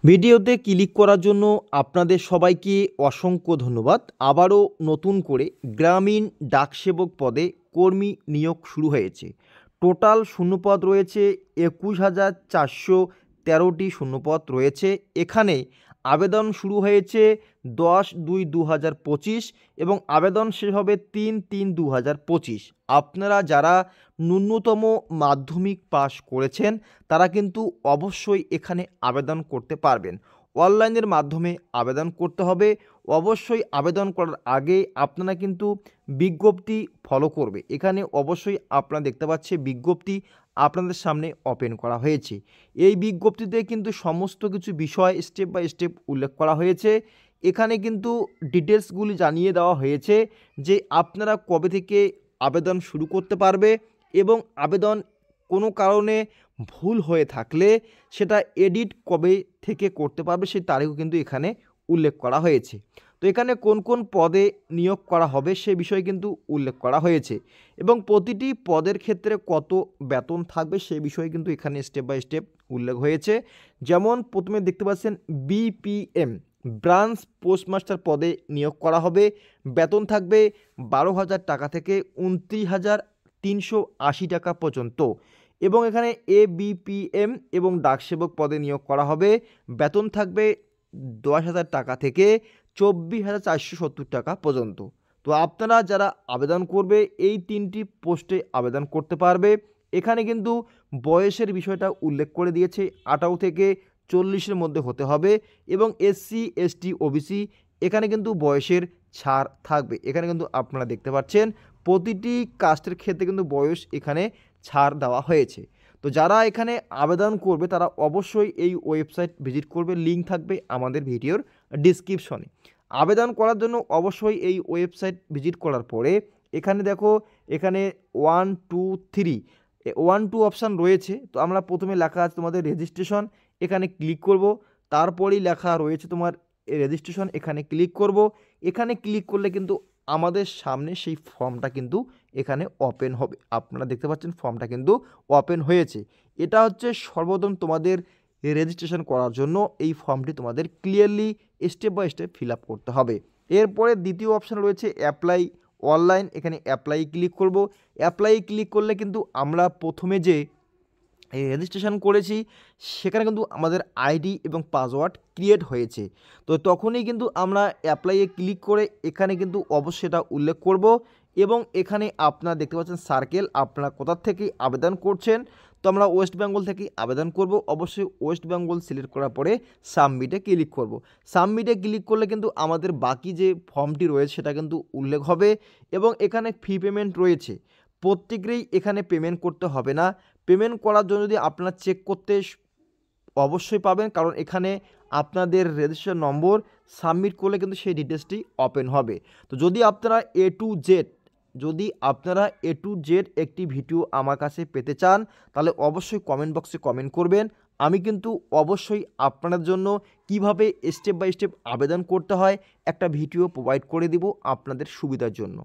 ভিডিওতে ক্লিক করার জন্য আপনাদের সবাইকে অসংখ্য ধন্যবাদ। আবারও নতুন করে গ্রামীণ ডাকসেবক পদে কর্মী নিয়োগ শুরু হয়েছে। টোটাল শূন্যপদ রয়েছে ২১,৪১৩টি শূন্যপদ রয়েছে। এখানে আবেদন শুরু হয়েছে ১০/২/২০২৫ এবং আবেদন শেষ হবে ৩/৩/২০২৫। আপনারা যারা ন্যূনতম মাধ্যমিক পাস করেছেন তারা কিন্তু অবশ্যই এখানে আবেদন করতে পারবেন। অনলাইনের মাধ্যমে আবেদন করতে হবে। অবশ্যই আবেদন করার আগে আপনারা কিন্তু বিজ্ঞপ্তি ফলো করবে। এখানে অবশ্যই আপনারা দেখতে পাচ্ছেন বিজ্ঞপ্তি আপনাদের সামনে ওপেন করা হয়েছে। এই বিজ্ঞপ্তিতে কিন্তু সমস্ত কিছু বিষয় স্টেপ বাই স্টেপ উল্লেখ করা হয়েছে। এখানে কিন্তু ডিটেলসগুলি জানিয়ে দেওয়া হয়েছে যে আপনারা কবে থেকে আবেদন শুরু করতে পারবে এবং আবেদন কোনো কারণে ভুল হয়ে থাকলে সেটা এডিট কবে থেকে করতে পারবে সেই তারিখও কিন্তু এখানে উল্লেখ করা হয়েছে। তো এখানে কোন কোন পদে নিয়োগ করা হবে সে বিষয়ে কিন্তু উল্লেখ করা হয়েছে এবং প্রতিটি পদের ক্ষেত্রে কত বেতন থাকবে সে বিষয়ে কিন্তু এখানে স্টেপ বাই স্টেপ উল্লেখ হয়েছে। যেমন প্রথমে দেখতে পাচ্ছেন বিপিএম ব্রাঞ্চ পোস্টমাস্টার পদে নিয়োগ করা হবে। বেতন থাকবে ১২,০০০ টাকা থেকে ২৯,৩৮০ টাকা পর্যন্ত এবং এখানে এবিপিএম এবং ডাকসেবক পদে নিয়োগ করা হবে। বেতন থাকবে ১০,০০০ টাকা থেকে ২৪,৪৭০ টাকা পর্যন্ত। তো আপনারা যারা আবেদন করবে এই তিনটি পোস্টে আবেদন করতে পারবে। এখানে কিন্তু বয়সের বিষয়টা উল্লেখ করে দিয়েছে ১৮ থেকে ৪০-এর মধ্যে হতে হবে এবং এসসি এসটি ওবিসি এখানে কিন্তু বয়সের ছাড় থাকবে। এখানে কিন্তু আপনারা দেখতে পাচ্ছেন প্রতিটি কাস্টের ক্ষেত্রে কিন্তু বয়স এখানে ছাড় দেওয়া হয়েছে। তো যারা এখানে আবেদন করবে তারা অবশ্যই এই ওয়েবসাইট ভিজিট করবে। লিঙ্ক থাকবে আমাদের ভিডিওর ডিসক্রিপশনে। আবেদন করার জন্য অবশ্যই এই ওয়েবসাইট ভিজিট করার পরে এখানে দেখো এখানে 1 2 3 1 2 অপশান রয়েছে। তো আমরা প্রথমে লেখা আছে তোমাদের রেজিস্ট্রেশন, এখানে ক্লিক করব। তারপরেই লেখা রয়েছে তোমার রেজিস্ট্রেশন, এখানে ক্লিক করব। এখানে ক্লিক করলে কিন্তু আমাদের সামনে সেই ফর্মটা কিন্তু এখানে ওপেন হবে। আপনারা দেখতে পাচ্ছেন ফর্মটা কিন্তু ওপেন হয়েছে। এটা হচ্ছে সর্বপ্রথম তোমাদের রেজিস্ট্রেশন করার জন্য এই ফর্মটি তোমাদের clearly step by step fill up করতে হবে। এরপরে দ্বিতীয় অপশান রয়েছে অ্যাপ্লাই অনলাইন, এখানে অ্যাপ্লাই ক্লিক করব। অ্যাপ্লাই ক্লিক করলে কিন্তু আমরা প্রথমে যে রেজিস্ট্রেশন করেছি সেখানে কিন্তু আমাদের আইডি এবং পাসওয়ার্ড ক্রিয়েট হয়েছে। তো তখনই কিন্তু আমরা অ্যাপ্লাইয়ে ক্লিক করে এখানে কিন্তু অবশ্যই এটা উল্লেখ করব এবং এখানে আপনারা দেখতে পাচ্ছেন সার্কেল আপনারা কোথা থেকে আবেদন করছেন। তো আমরা ওয়েস্ট বেঙ্গল থেকে আবেদন করব। অবশ্যই ওয়েস্ট বেঙ্গল সিলেক্ট করার পরে সাবমিটে ক্লিক করব। সাবমিটে ক্লিক করলে কিন্তু আমাদের বাকি যে ফর্মটি রয়েছে সেটা কিন্তু উল্লেখ হবে এবং এখানে ফি পেমেন্ট রয়েছে। প্রত্যেকেরই এখানে পেমেন্ট করতে হবে না। পেমেন্ট করার জন্য যদি আপনারা চেক করতে অবশ্যই পাবেন, কারণ এখানে আপনাদের রেজিস্ট্রেশন নম্বর সাবমিট করলে কিন্তু সেই ডিটেলসটি ওপেন হবে। তো যদি আপনারা এ টু জেড একটি ভিডিও আমার কাছে পেতে চান তাহলে অবশ্যই কমেন্ট বক্সে কমেন্ট করবেন। আমি কিন্তু অবশ্যই আপনাদের জন্য কিভাবে স্টেপ বাই স্টেপ আবেদন করতে হয় একটা ভিডিও প্রোভাইড করে দিব আপনাদের সুবিধার জন্য।